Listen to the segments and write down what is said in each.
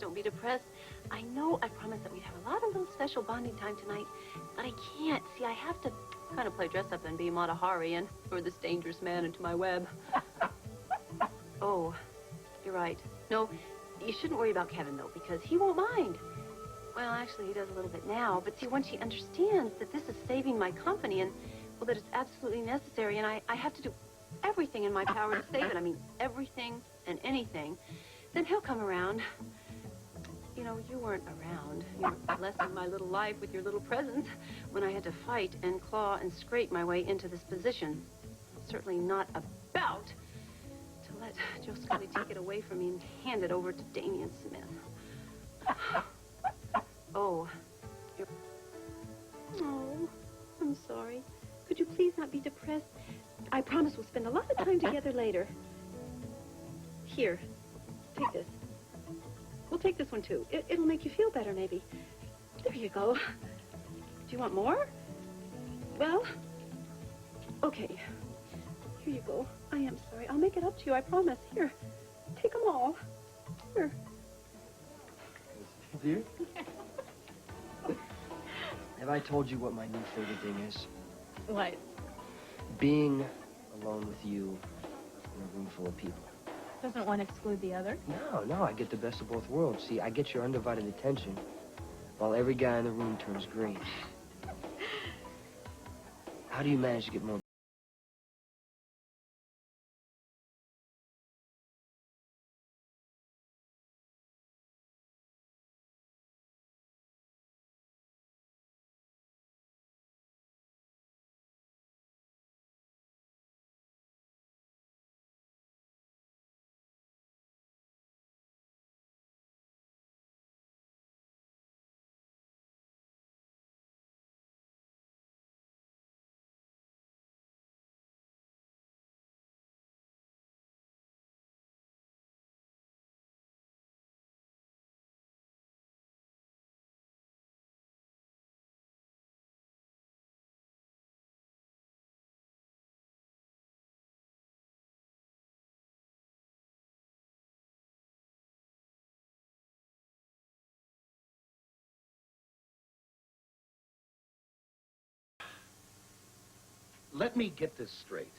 don't be depressed. I know I promised that we'd have a lot of little special bonding time tonight, but I can't. See, I have to kind of play dress up and be Mata Hari and lure this dangerous man into my web. Oh, you're right. No, you shouldn't worry about Kevin, though, because he won't mind. Well, actually, he does a little bit now. But see, once he understands that this is saving my company and, well, that it's absolutely necessary, and I have to do everything in my power to save it, I mean, everything and anything, then he'll come around. You know, you weren't around. You were blessing my little life with your little presence when I had to fight and claw and scrape my way into this position. Certainly not about to let Joe Scully take it away from me and hand it over to Damian Smith. Oh, you're... Oh, I'm sorry. Could you please not be depressed? I promise we'll spend a lot of time together later. Here, take this. We'll take this one, too. It'll make you feel better, maybe. There you go. Do you want more? Well, okay. Here you go. I am sorry. I'll make it up to you, I promise. Here, take them all. Here. Dear? Have I told you what my new favorite thing is? What? Being alone with you in a room full of people. Doesn't one exclude the other? No, I get the best of both worlds. See, I get your undivided attention, while every guy in the room turns green. How do you manage to get more? Let me get this straight.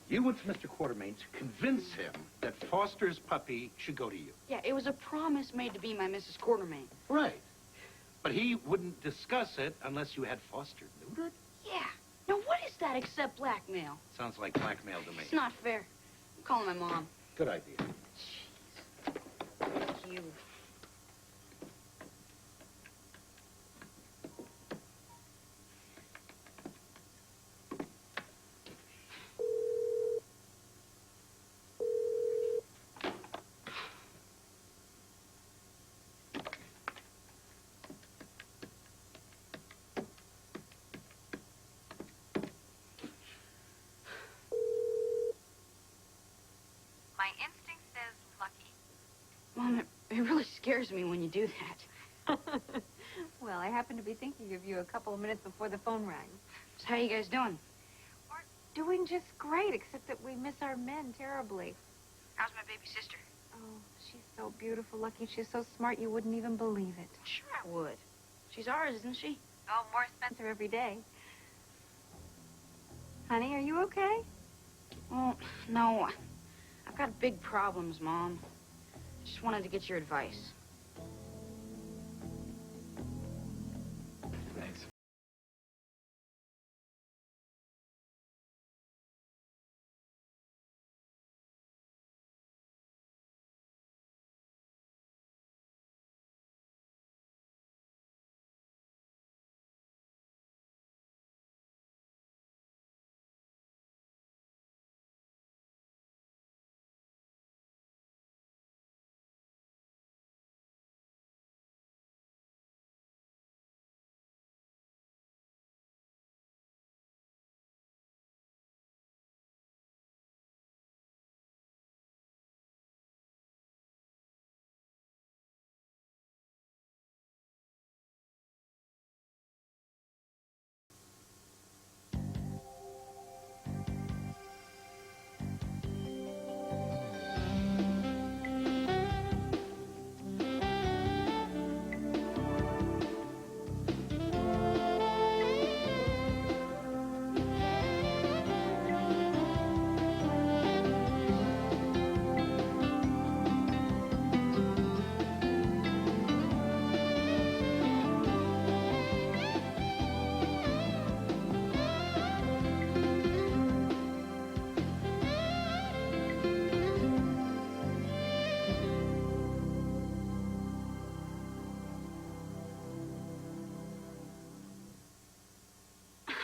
You went to Mr. Quartermain to convince him that Foster's puppy should go to you. Yeah, it was a promise made to be my Mrs. Quartermain. Right. But he wouldn't discuss it unless you had Foster neutered? Yeah. Now, what is that except blackmail? Sounds like blackmail to me. It's not fair. I'm calling my mom. Good idea. Thank you. My instinct says lucky. Mom, it really scares me when you do that. Well, I happened to be thinking of you a couple of minutes before the phone rang. So how you guys doing? We're doing just great, except that we miss our men terribly. How's my baby sister? Oh, she's so beautiful, Lucky. She's so smart you wouldn't even believe it. Sure I would. She's ours, isn't she? Oh, more Spencer every day. Honey, are you okay? Well, no. I've got big problems, Mom. Just wanted to get your advice.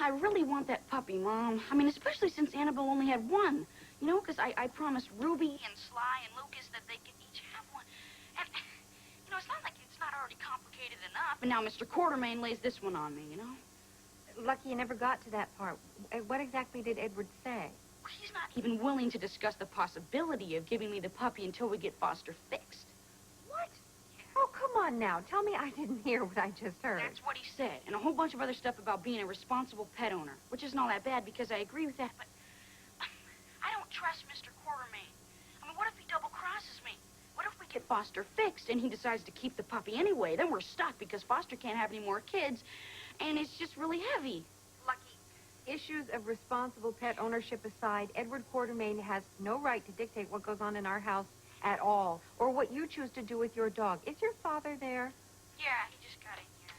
I really want that puppy, Mom. I mean, especially since Annabelle only had one. You know, because I promised Ruby and Sly and Lucas that they could each have one. And, you know, it's not like it's not already complicated enough. And now Mr. Quartermain lays this one on me, you know? Lucky you never got to that part. What exactly did Edward say? He's not even willing to discuss the possibility of giving me the puppy until we get Foster fixed. What? Oh, come on now. Tell me I didn't hear what I just heard. That's what he said. And a whole bunch of other stuff about being a responsible pet owner, which isn't all that bad because I agree with that, but I don't trust Mr. Quartermain. I mean, what if he double-crosses me? What if we get Foster fixed and he decides to keep the puppy anyway? Then we're stuck because Foster can't have any more kids, and it's just really heavy. Lucky, issues of responsible pet ownership aside, Edward Quartermain has no right to dictate what goes on in our house at all, or what you choose to do with your dog. Is your father there? Yeah, he just got in here.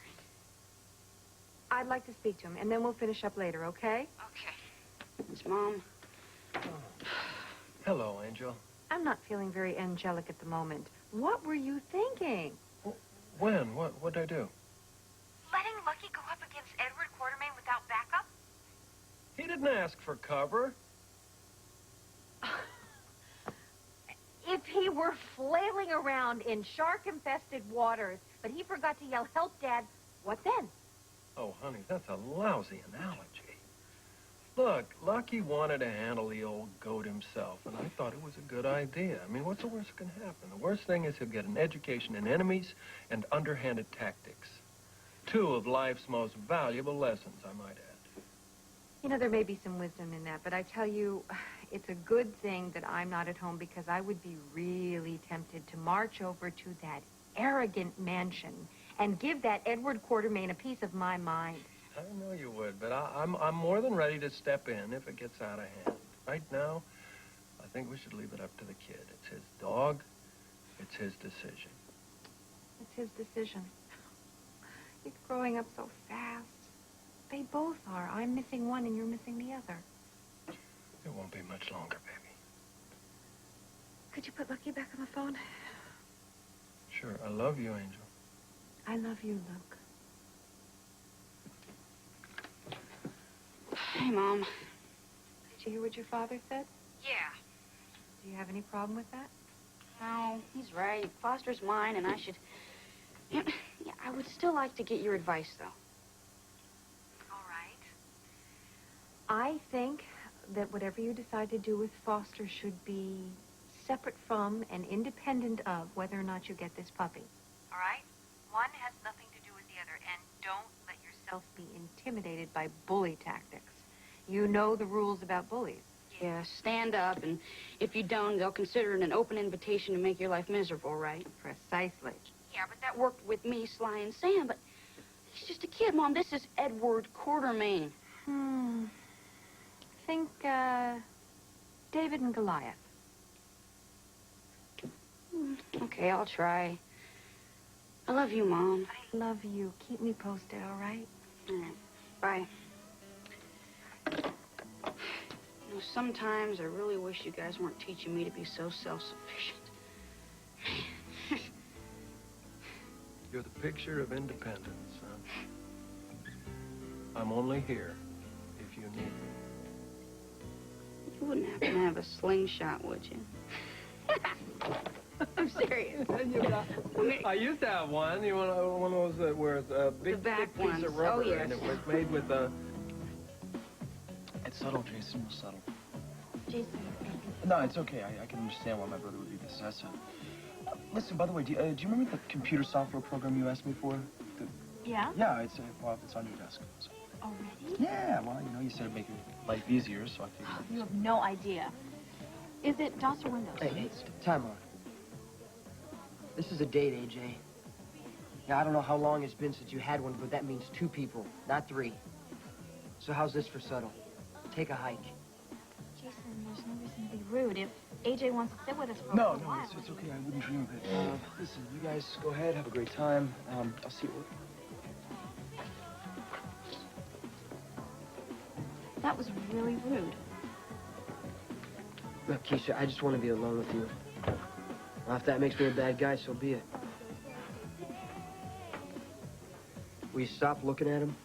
I'd like to speak to him, and then we'll finish up later, okay? Okay. It's Mom. Hello, Angel. I'm not feeling very angelic at the moment. What were you thinking? When? What'd I do? Letting Lucky go up against Edward Quartermain without backup? He didn't ask for cover. If he were flailing around in shark-infested waters, but he forgot to yell, "Help, Dad," what then? Oh, honey, that's a lousy analogy. Look, Lucky wanted to handle the old goat himself, and I thought it was a good idea. I mean, what's the worst that can happen? The worst thing is he'll get an education in enemies and underhanded tactics. Two of life's most valuable lessons, I might add. You know, there may be some wisdom in that, but I tell you, it's a good thing that I'm not at home because I would be really tempted to march over to that arrogant mansion and give that Edward Quartermain a piece of my mind. I know you would, but I'm more than ready to step in if it gets out of hand. Right now, I think we should leave it up to the kid. It's his dog. It's his decision. It's his decision. He's growing up so fast. They both are. I'm missing one and you're missing the other. It won't be much longer, baby. Could you put Lucky back on the phone? Sure, I love you, Angel. I love you, Luke. Hey, Mom. Did you hear what your father said? Yeah. Do you have any problem with that? No, he's right. Foster's mine, and I should... Yeah, I would still like to get your advice, though. All right. I think that whatever you decide to do with Foster should be separate from and independent of whether or not you get this puppy. All right? One has nothing to do with the other, and don't let yourself be intimidated by bully tactics. You know the rules about bullies. Yeah, stand up, and if you don't, they'll consider it an open invitation to make your life miserable, right? Precisely. Yeah, but that worked with me, Sly, and Sam, but he's just a kid, Mom. This is Edward Quartermain. Think, David and Goliath. Okay, I'll try. I love you, Mom. I love you. Keep me posted, all right? All right, bye. You know, sometimes I really wish you guys weren't teaching me to be so self-sufficient. You're the picture of independence, son. I'm only here if you need me. You wouldn't happen to have a slingshot, would you? I'm serious. I used to have one. You want one of those where it's a big, back thick piece ones. of rubber, Oh, yes. and it was made with a... It's subtle, Jason. Real subtle. Jason. No, it's okay. I can understand why my brother would be possessive. Listen, by the way, do you remember the computer software program you asked me for? Yeah? Yeah, it's on your desk. So. Already? Yeah, well, you said it'd make your life easier, so I figured. You have no idea. Is it DOS or Windows? Hey, time out. This is a date, AJ. Now, I don't know how long it's been since you had one, but that means 2 people, not 3. So how's this for subtle? Take a hike. Jason, there's no reason to be rude. If AJ wants to sit with us for No, a while... it's okay. I wouldn't dream of it. Listen, you guys go ahead, have a great time. I'll see you. That was really rude. Look, Keisha, I just want to be alone with you. Well, if that makes me a bad guy, so be it. Will you stop looking at him?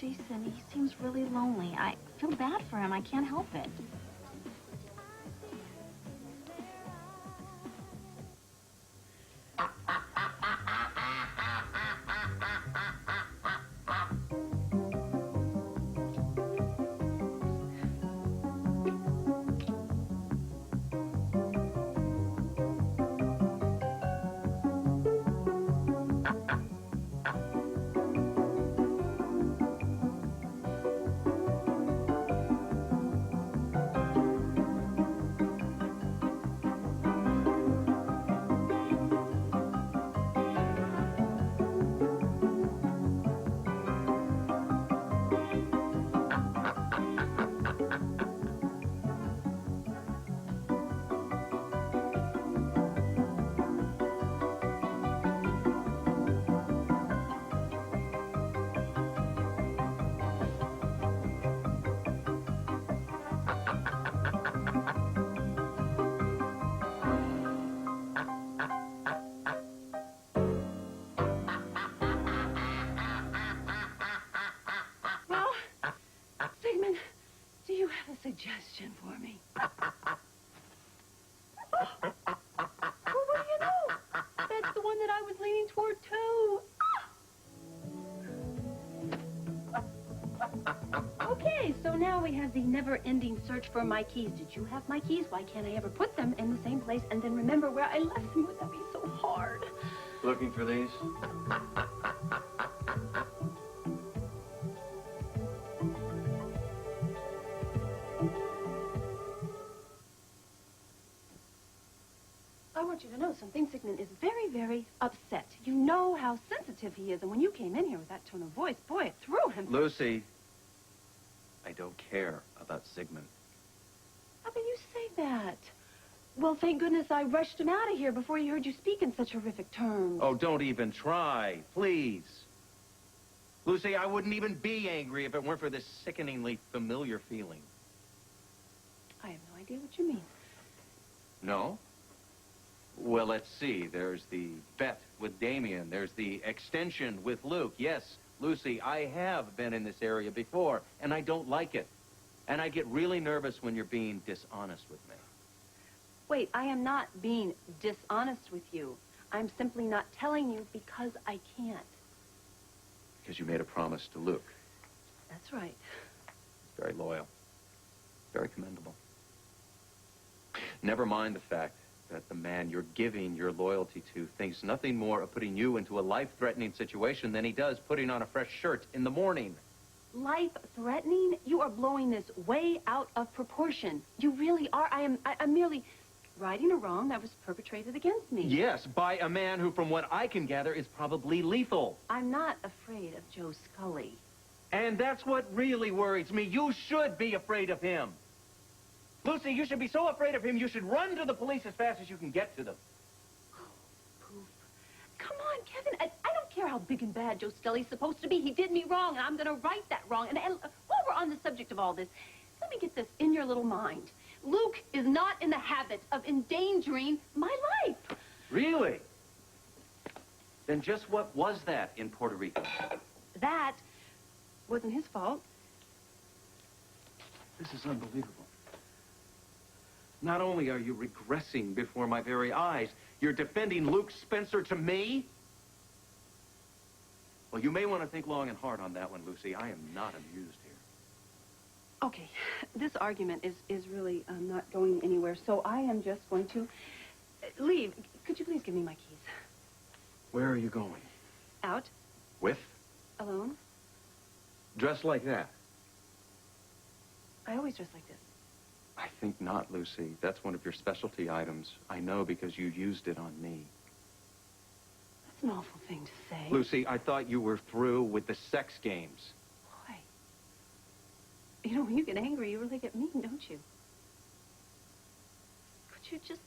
Jason, he seems really lonely. I feel bad for him. I can't help it. Well, Sigmund, do you have a suggestion for me? Well, what do you know? That's the one that I was leaning toward, too. Okay, so now we have the never-ending search for my keys. Did you have my keys? Why can't I ever put them in the same place and then remember where I left them? Would that be so hard? Looking for these? I want you to know something. Sigmund is very, very upset. You know how sensitive he is, and when you came in here with that tone of voice, boy, it threw him. Lucy, I don't care about Sigmund. How can you say that? Well, thank goodness I rushed him out of here before he heard you speak in such horrific terms. Oh, don't even try, please. Lucy, I wouldn't even be angry if it weren't for this sickeningly familiar feeling. I have no idea what you mean. No? Well, let's see. There's the bet with Damien. There's the extension with Luke. Yes, Lucy, I have been in this area before, and I don't like it. And I get really nervous when you're being dishonest with me. Wait, I am not being dishonest with you. I'm simply not telling you because I can't. Because you made a promise to Luke. That's right. Very loyal. Very commendable. Never mind the fact that the man you're giving your loyalty to thinks nothing more of putting you into a life-threatening situation than he does putting on a fresh shirt in the morning. Life-threatening? You are blowing this way out of proportion. You really are. I'm merely righting a wrong that was perpetrated against me. Yes, by a man who, from what I can gather, is probably lethal. I'm not afraid of Joe Scully. And that's what really worries me. You should be afraid of him. Lucy, you should be so afraid of him, you should run to the police as fast as you can get to them. Poof. Come on, Kevin. I don't care how big and bad Joe Scully's supposed to be. He did me wrong, and I'm going to right that wrong. And while we're on the subject of all this, let me get this in your little mind. Luke is not in the habit of endangering my life. Really? Then just what was that in Puerto Rico? That wasn't his fault. This is unbelievable. Not only are you regressing before my very eyes, you're defending Luke Spencer to me? Well, you may want to think long and hard on that one, Lucy. I am not amused here. Okay, this argument is really not going anywhere, so I am just going to leave. Could you please give me my keys? Where are you going? Out, With? alone. Dressed like that? I always dress like this. I think not, Lucy. That's one of your specialty items. I know because you used it on me. That's an awful thing to say. Lucy, I thought you were through with the sex games. Boy. You know, when you get angry, you really get mean, don't you? Could you just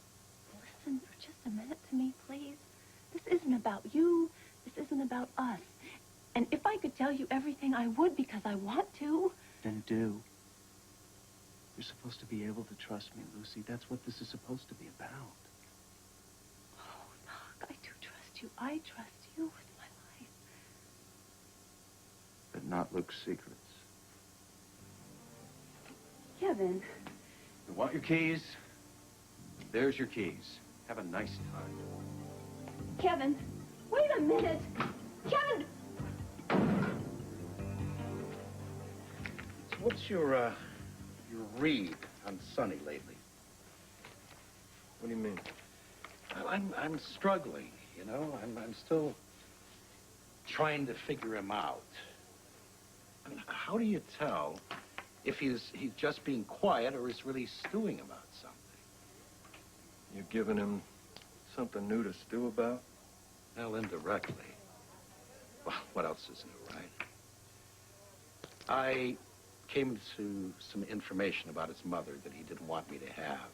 listen for just a minute to me, please? This isn't about you. This isn't about us. And if I could tell you everything, I would because I want to. Then do. You're supposed to be able to trust me, Lucy. That's what this is supposed to be about. Oh, Doc, I do trust you. I trust you with my life. but not look secrets. Kevin. You want your keys? There's your keys. Have a nice time. Kevin, wait a minute. Kevin! So what's your read on Sonny lately? What do you mean? Well, I'm struggling, you know? I'm still trying to figure him out. I mean, how do you tell if he's just being quiet or is really stewing about something? You giving him something new to stew about? Well, indirectly. Well, what else is new, right? I came to some information about his mother that he didn't want me to have.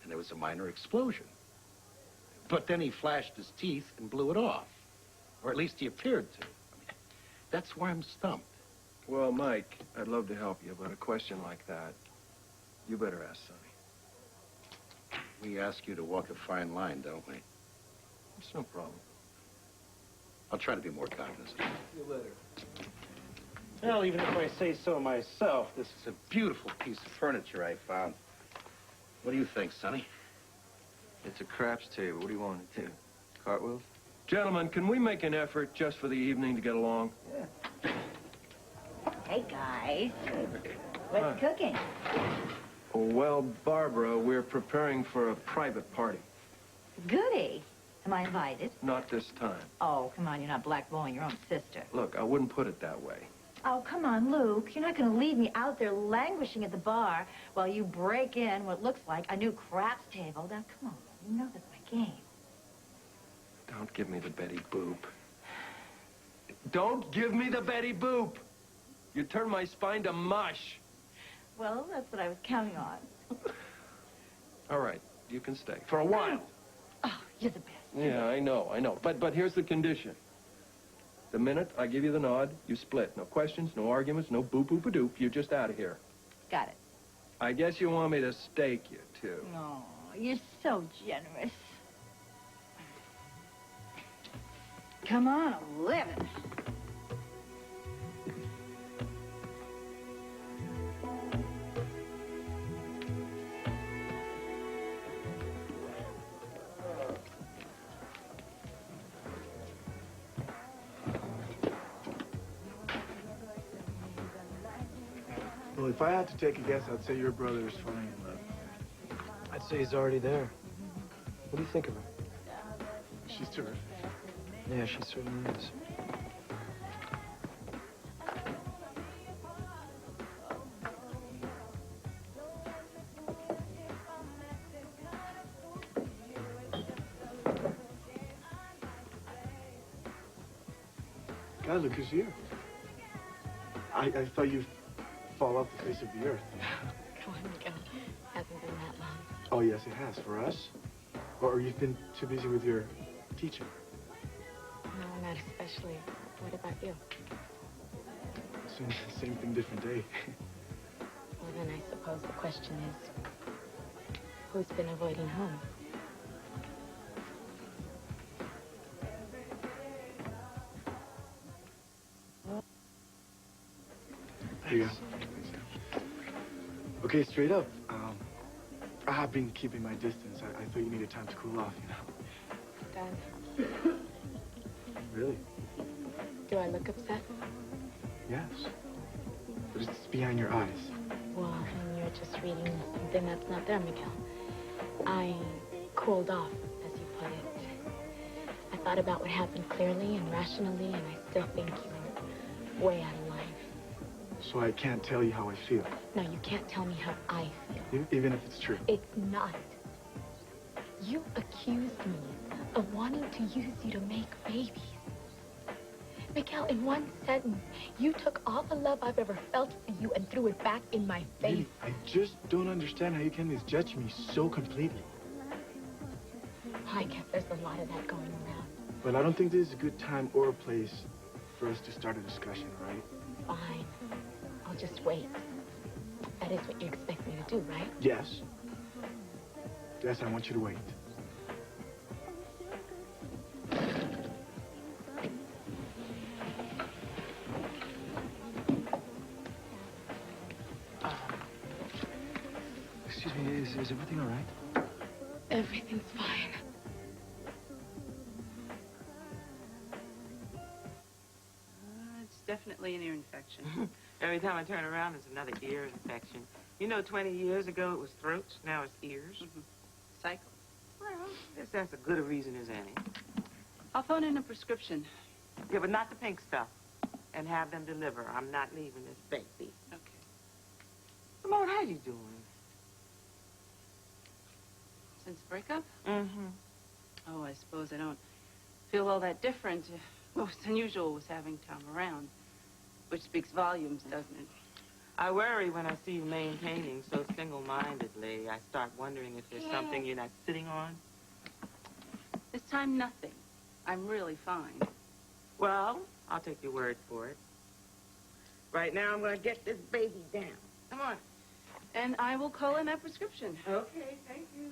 And there was a minor explosion. But then he flashed his teeth and blew it off. Or at least he appeared to. I mean, that's why I'm stumped. Well, Mike, I'd love to help you, but a question like that, you better ask Sonny. We ask you to walk a fine line, don't we? It's no problem. I'll try to be more cognizant. See you later. Well, even if I say so myself, this is a beautiful piece of furniture I found. What do you think, Sonny? It's a craps table. What do you want it to? Cartwheels? Gentlemen, can we make an effort just for the evening to get along? Hey, guys. What's cooking? Well, Barbara, we're preparing for a private party. Goody. Am I invited? Not this time. Oh, come on. You're not blackballing your own sister. Look, I wouldn't put it that way. Oh, come on, Luke. You're not going to leave me out there languishing at the bar while you break in what looks like a new craps table. Now, come on. You know that's my game. Don't give me the Betty Boop. Don't give me the Betty Boop! You turn my spine to mush. Well, that's what I was counting on. All right, you can stay. For a while. Oh, you're the best. Yeah, I know. But here's the condition. The minute I give you the nod, you split. No questions, no arguments, no boop-boop-a-doop. You're just out of here. Got it. I guess you want me to stake you, too. Oh, you're so generous. Come on, 11. Well, if I had to take a guess, I'd say your brother is falling in love. I'd say he's already there. What do you think of her? She's terrific. Yeah, she certainly is. God, look who's here. I thought you'd fall off the face of the earth. Come on, Miguel. Hasn't been that long. Oh, yes, it has. For us? Or you've been too busy with your teaching? No, not especially. What about you? Same thing, different day. Well, then I suppose the question is, who's been avoiding home? Here you go. Okay, straight up. I've been keeping my distance. I thought you needed time to cool off, you know. Done. Really? Do I look upset? Yes. But it's behind your eyes. Well, and you're just reading something that's not there, Miguel. I cooled off, as you put it. I thought about what happened clearly and rationally, and I still think you're way out of line. So I can't tell you how I feel. No, you can't tell me how I feel. Even if it's true. It's not. You accused me of wanting to use you to make babies. Miguel, in one sentence, you took all the love I've ever felt for you and threw it back in my face. Really, I just don't understand how you can misjudge me so completely. I guess there's a lot of that going around. But I don't think this is a good time or a place for us to start a discussion, right? Fine. I'll just wait. That is what you expect me to do, right? Yes. Yes, I want you to wait. Excuse me, is everything all right? Everything's fine. It's definitely an ear infection. Every time I turn around, there's another ear infection. You know, 20 years ago, it was throats. Now it's ears. Cycle. Well, I guess that's as good a reason as any. I'll phone in a prescription. Yeah, but not the pink stuff. And have them deliver. I'm not leaving this baby. Okay. Simone, how you doing? Since breakup? Mm-hmm. Oh, I suppose I don't feel all that different. Most unusual was having Tom around, which speaks volumes, doesn't it? I worry when I see you maintaining so single-mindedly. I start wondering if there's something you're not sitting on. This time, nothing. I'm really fine. Well, I'll take your word for it. Right now, I'm going to get this baby down. Come on. And I will call in that prescription. Okay, thank you.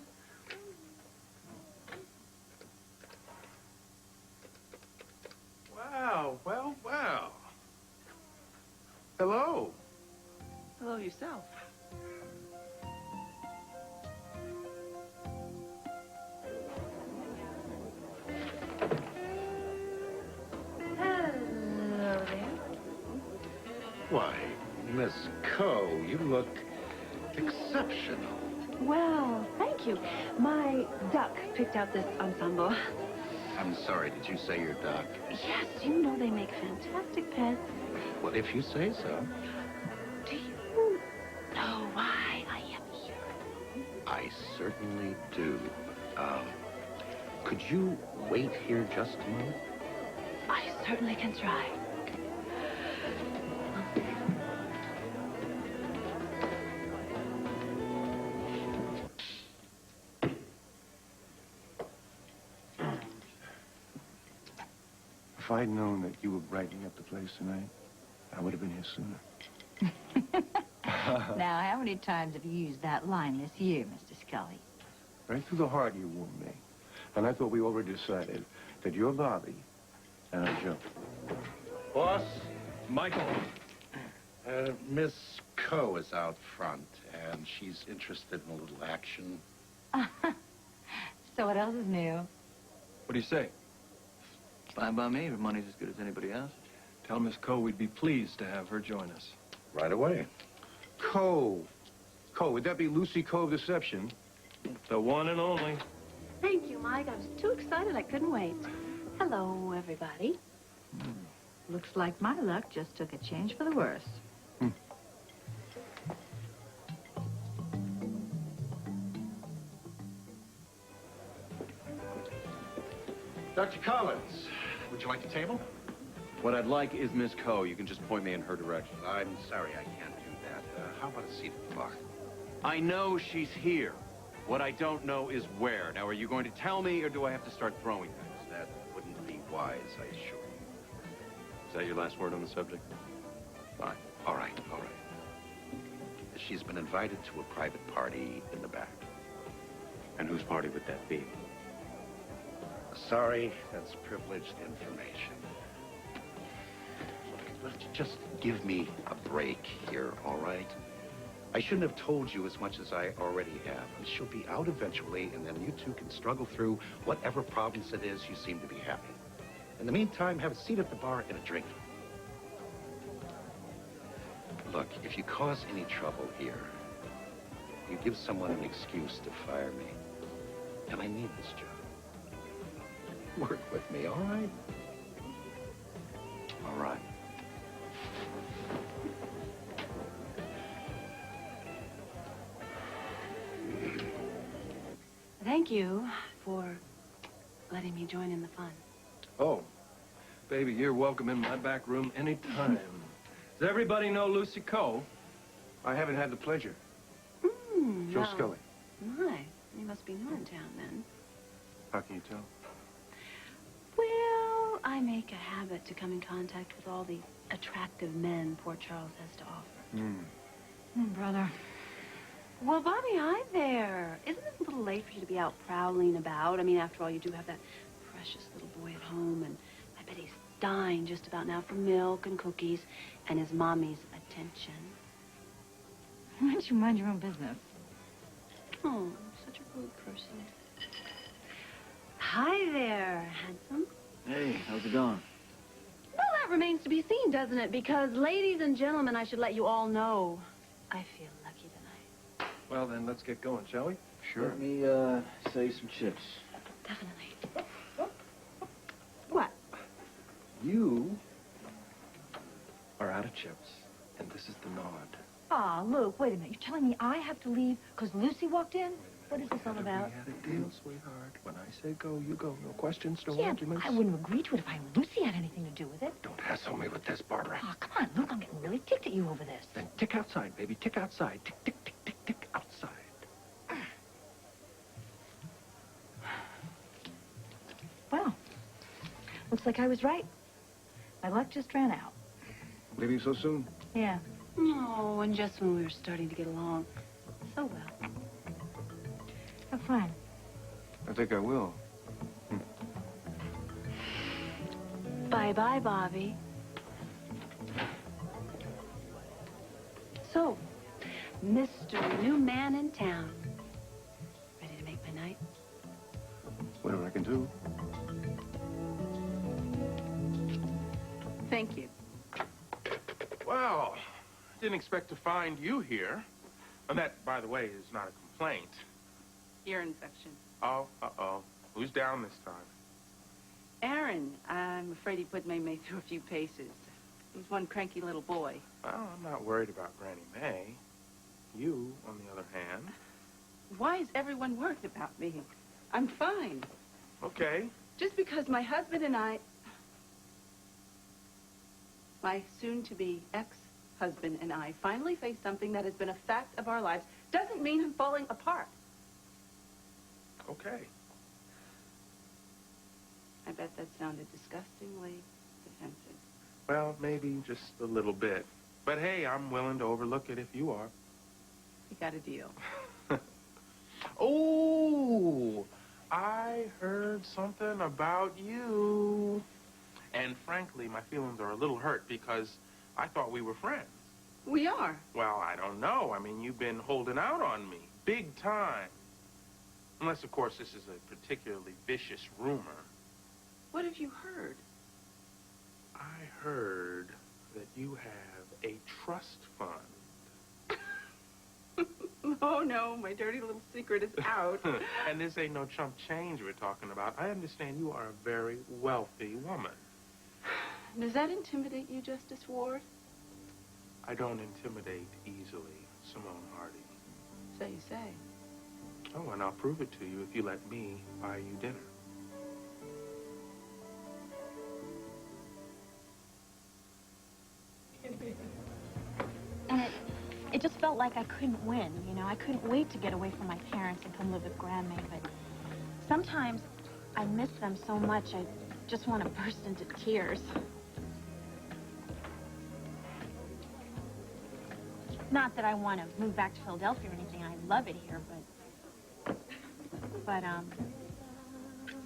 Wow, well, well. Hello. Hello yourself. Hello there. Why, Miss Coe, you look exceptional. Well, thank you. My duck picked out this ensemble. I'm sorry, did you say your duck? Yes, you know they make fantastic pets. Well, if you say so. Do you know why I am here? I certainly do. Could you wait here just a moment? I certainly can try. If I'd known that you were brightening up the place tonight, I would have been here sooner. Now, how many times have you used that line this year, Mr. Scully? Right through the heart you warned me. And I thought we already decided that you're Bobby and I'm Joe. Boss, Michael. Miss Coe is out front, and she's interested in a little action. So what else is new? What do you say? Fine by me. If money's as good as anybody else. Tell Miss Coe we'd be pleased to have her join us. Right away. Coe. Coe, would that be Lucy Coe of Deception? The one and only. Thank you, Mike. I was too excited. I couldn't wait. Hello, everybody. Looks like my luck just took a change for the worse. Dr. Collins, would you like a table? What I'd like is Miss Coe. You can just point me in her direction. I'm sorry, I can't do that. How about a seat at the bar? I know she's here. What I don't know is where. Now, are you going to tell me, or do I have to start throwing things? That wouldn't be wise, I assure you. Is that your last word on the subject? Fine. All right, all right. She's been invited to a private party in the back. And whose party would that be? Sorry, that's privileged information. Look, just give me a break here, all right? I shouldn't have told you as much as I already have. She'll be out eventually, and then you two can struggle through whatever problems it is you seem to be having. In the meantime, have a seat at the bar and a drink. Look, if you cause any trouble here, you give someone an excuse to fire me. And I need this job. Work with me, all right? All right. Thank you for letting me join in the fun. Oh, baby, you're welcome in my back room anytime. Does everybody know Lucy Coe? I haven't had the pleasure. Joe No. Scully. My, you must be new in town then. How can you tell? Well, I make a habit to come in contact with all the attractive men Port Charles has to offer. Brother. Well, Bobby, hi there. Isn't it a little late for you to be out prowling about? I mean, after all, you do have that precious little boy at home, and I bet he's dying just about now for milk and cookies and his mommy's attention. Why don't you mind your own business? Oh, such a rude person. Hi there, handsome. Hey, how's it going? Well, that remains to be seen, doesn't it? Because, ladies and gentlemen, I should let you all know, I feel lucky tonight. Well, then, let's get going, shall we? Sure. Let me, sell you some chips. Definitely. What? You are out of chips, and this is the nod. Aw, Luke, wait a minute. You're telling me I have to leave because Lucy walked in? What is this all about? We had a deal, sweetheart. When I say go, you go. No questions, no Yeah, arguments. I wouldn't agree to it if Lucy had anything to do with it. Don't hassle me with this, Barbara. Oh, come on, Luke. I'm getting really ticked at you over this. Then tick outside, baby. Tick outside. Tick, tick, tick, tick, tick, outside. Well, looks like I was right. My luck just ran out. Leaving so soon? Yeah. No, and just when we were starting to get along so well. Have fun. I think I will. Bye-bye, Bobby. So, Mr. New Man in Town. Ready to make my night? Whatever I can do. Thank you. Well, didn't expect to find you here. And that, by the way, is not a complaint. Ear infection. Oh, uh-oh. Who's down this time? Aaron, I'm afraid he put May May through a few paces. He's one cranky little boy. Well, I'm not worried about Granny May. You, on the other hand. Why is everyone worried about me? I'm fine. Okay. Just because my husband and my soon-to-be ex-husband and I finally faced something that has been a fact of our lives doesn't mean I'm falling apart. Okay. I bet that sounded disgustingly defensive. Well, maybe just a little bit. But hey, I'm willing to overlook it if you are. We got a deal. Oh, I heard something about you. And frankly, my feelings are a little hurt because I thought we were friends. We are. Well, I don't know. I mean, you've been holding out on me. Big time. Unless, of course, this is a particularly vicious rumor. What have you heard? I heard that you have a trust fund. Oh, no, my dirty little secret is out. And this ain't no chump change we're talking about. I understand you are a very wealthy woman. Does that intimidate you, Justice Ward? I don't intimidate easily, Simone Hardy. So you say. Oh, and I'll prove it to you if you let me buy you dinner. And it just felt like I couldn't win, you know? I couldn't wait to get away from my parents and come live with Grandma, but sometimes I miss them so much I just want to burst into tears. Not that I want to move back to Philadelphia or anything. I love it here, but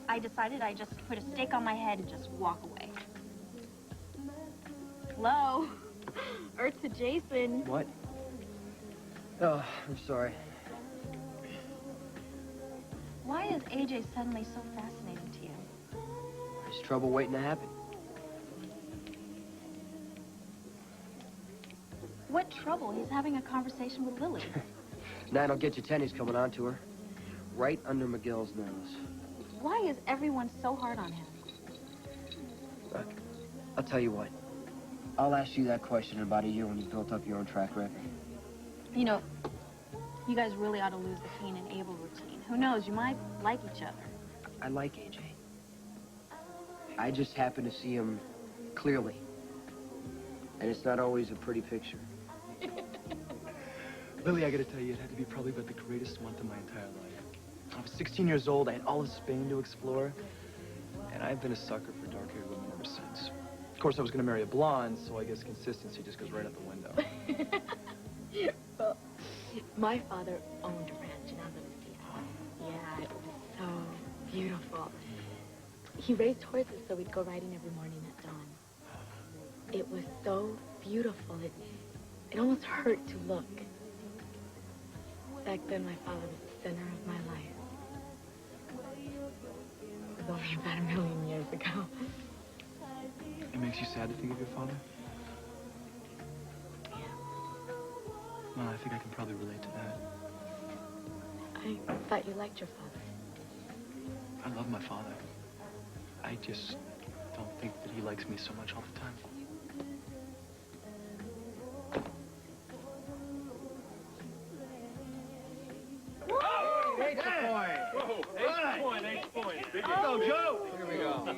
I decided I just put a stake on my head and just walk away. Hello? Ursa Jason. What? Oh, I'm sorry. Why is AJ suddenly so fascinating to you? There's trouble waiting to happen. What trouble? He's having a conversation with Lily. Now don't get your tennies coming on to her. Right under McGill's nose. Why is everyone so hard on him? Look, I'll tell you what. I'll ask you that question in about a year when you've built up your own track record. You know, you guys really ought to lose the Cain and Abel routine. Who knows, you might like each other. I like AJ. I just happen to see him clearly. And it's not always a pretty picture. Lily, I gotta tell you, it had to be probably about the greatest month of my entire life. I was 16 years old, I had all of Spain to explore, and I've been a sucker for dark-haired women ever since. Of course, I was gonna marry a blonde, so I guess consistency just goes right out the window. Well, my father owned a ranch in Andalusia. Yeah, it was so beautiful. He raised horses so we'd go riding every morning at dawn. It was so beautiful. It almost hurt to look. Back then, my father was center of my life. It was only about 1,000,000 years ago. It makes you sad to think of your father? Yeah. Well, I think I can probably relate to that. I thought you liked your father. I love my father. I just don't think that he likes me so much all the time.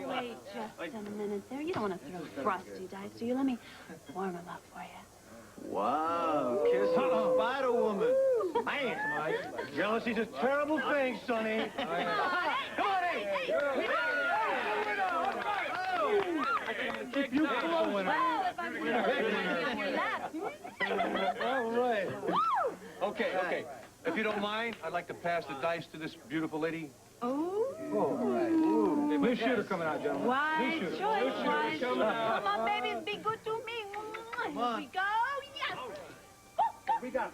Wait just a minute there. You don't want to throw frosty dice, do you? Let me warm them up for you. Wow, kissing a Spider Woman. Man, jealousy's a terrible thing, Sonny. Come on, hey! Keep you close. All right. Okay. If you don't mind, I'd like to pass the dice to this beautiful lady. New shooter coming out, gentlemen. Wise New shooter. choice, wise choice. Come on. Come on, babies, be good to me. Come on. Here we go. Yes. We got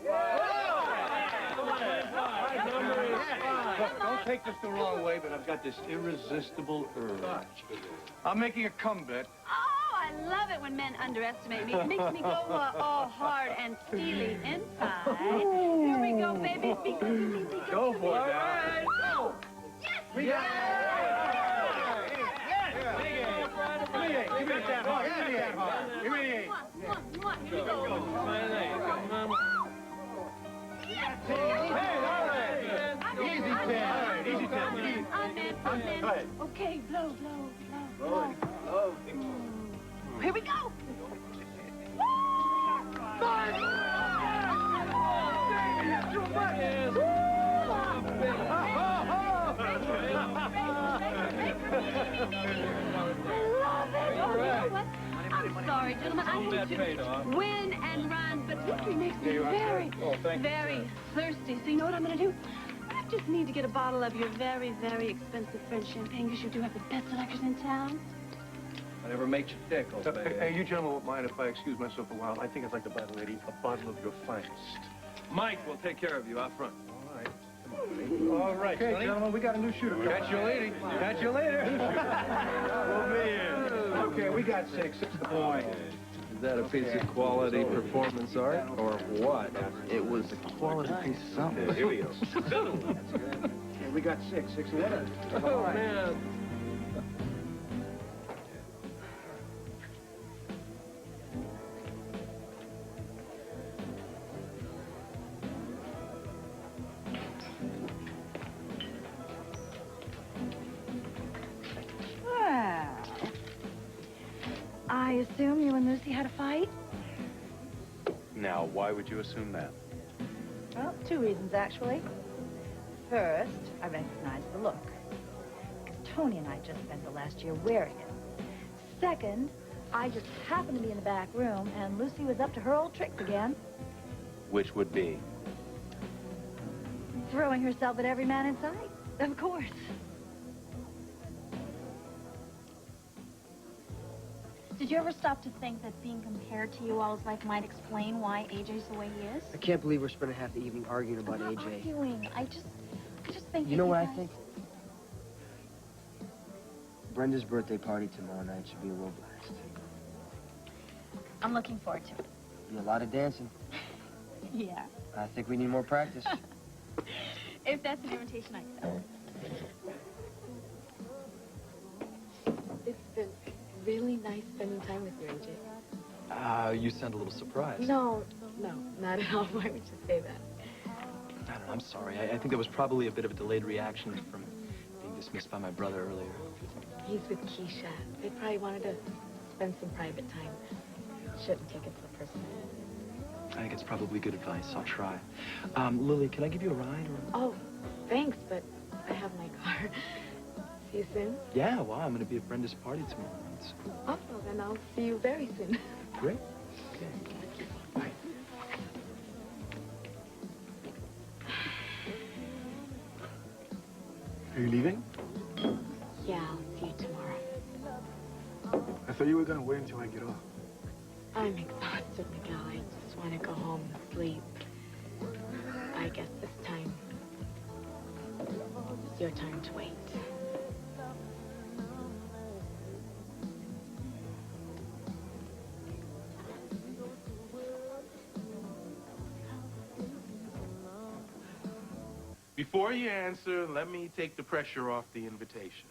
Look, don't take this the wrong way, but I've got this irresistible urge. I'm making a comeback. Oh, I love it when men underestimate me. It makes me go all hard and steely inside. Here we go, babies. Be good to me. Be good Go to me. for it, All now. right. Oh, yes. We got Give me that heart. Give me that heart. Give me it. Here we go. I'm in. Okay, blow. Here we go. I'm sorry, gentlemen. I hate to win and run, but victory makes me very, very thirsty. So you know what I'm going to do? I just need to get a bottle of your very, very expensive French champagne, because you do have the best selectors in town. Whatever makes you tickle, baby. Hey, you gentlemen won't mind if I excuse myself a while? I think I'd like to buy the lady a bottle of your finest. Mike will take care of you out front. All right, okay, gentlemen, we got a new shooter. Catch you later. Catch you later. We'll be in. Okay, we got 6. 6 the point. Is that a piece of quality performance art, or what? It was a quality piece of something. Here we go. Okay, we got 6. 6 the Oh, man. Well, I assume you and Lucy had a fight? Now, why would you assume that? Well, 2 reasons, actually. First, I recognize the look. Tony and I just spent the last year wearing it. Second, I just happened to be in the back room, and Lucy was up to her old tricks again, Which would be? throwing herself at every man in sight. Of course. Did you ever stop to think that being compared to you all his life might explain why AJ's the way he is? I can't believe we're spending half the evening arguing about I'm not AJ. arguing. I just think You know what I guys- think? Brenda's birthday party tomorrow night should be a real blast. I'm looking forward to it. Be a lot of dancing. Yeah. I think we need more practice. If that's an invitation, I accept. It's been really nice spending time with you, AJ. You sound a little surprised. No, not at all. Why would you say that? I don't know, I'm sorry. I think there was probably a bit of a delayed reaction from being dismissed by my brother earlier. He's with Keisha. They probably wanted to spend some private time. Shouldn't take it so personal. I think it's probably good advice. I'll try. Lily, can I give you a ride? Or... Oh, thanks, but I have my car. See you soon? Yeah, well, I'm going to be at Brenda's party tomorrow night. So... Oh, well, then I'll see you very soon. Great. Okay. Bye. Are you leaving? Yeah, I'll see you tomorrow. I thought you were gonna wait until I get off. I'm exhausted, Miguel. I just want to go home and sleep. I guess this time your turn to wait. Before you answer, let me take the pressure off the invitation.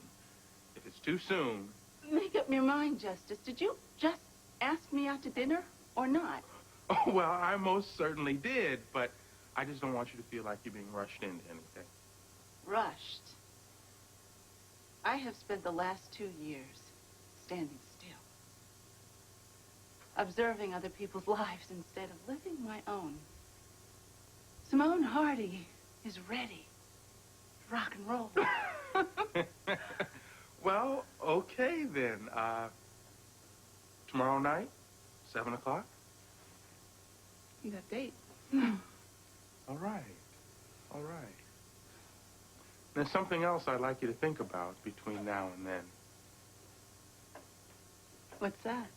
If it's too soon... Make up your mind, Justice. Did you just ask me out to dinner or not? Oh, well, I most certainly did, but I just don't want you to feel like you're being rushed into anything. Rushed. I have spent the last 2 years standing still, observing other people's lives instead of living my own. Simone Hardy is ready to rock and roll. Well, okay then. Tomorrow night, 7 o'clock? You got a date. All right. All right. There's something else I'd like you to think about between now and then. What's that?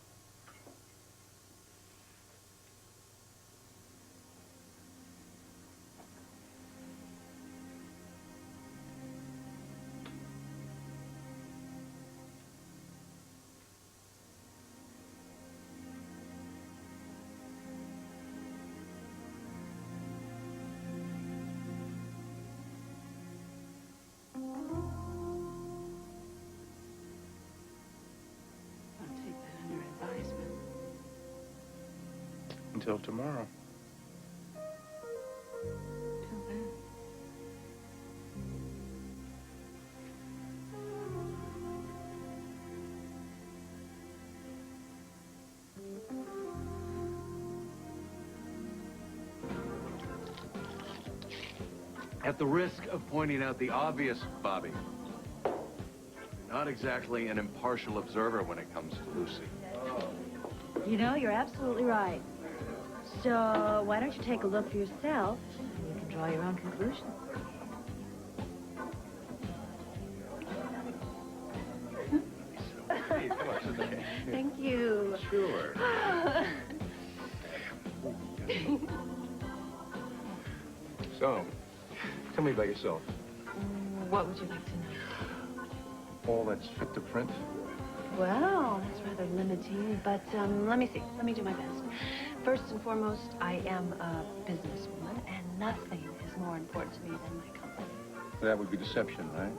Until tomorrow. Till then. At the risk of pointing out the obvious, Bobby, you're not exactly an impartial observer when it comes to Lucy. You know, you're absolutely right. So why don't you take a look for yourself, and you can draw your own conclusions. Hey, come on, sit down. Thank you. Sure. So, tell me about yourself. What would you like to know? All that's fit to print? Well, that's rather limiting, but let me see. Let me do my best. First and foremost, I am a businesswoman, and nothing is more important to me than my company. That would be deception, right?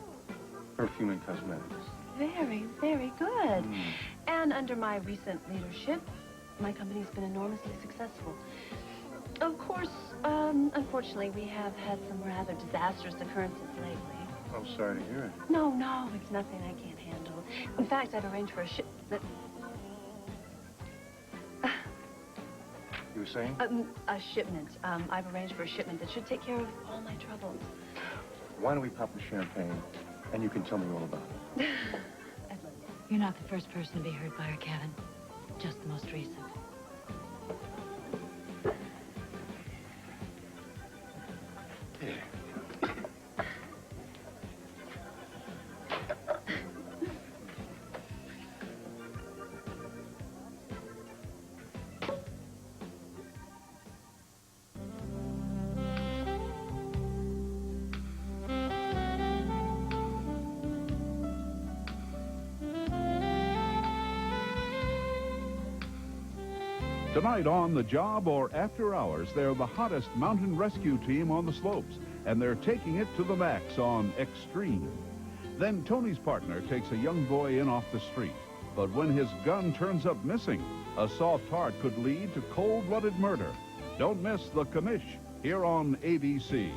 Perfume and cosmetics. Very, very good. And under my recent leadership, my company's been enormously successful. Of course, unfortunately, we have had some rather disastrous occurrences lately. I'm sorry to hear it. No, it's nothing I can't handle. In fact, I've arranged for a ship that... You were saying? A shipment. I've arranged for a shipment that should take care of all my troubles. Why don't we pop the champagne, and you can tell me all about it. You're not the first person to be hurt by her, Kevin. Just the most recent. Tonight on The Job or After Hours, they're the hottest mountain rescue team on the slopes, and they're taking it to the max on Extreme. Then Tony's partner takes a young boy in off the street. But when his gun turns up missing, a soft heart could lead to cold-blooded murder. Don't miss The Commish here on ABC.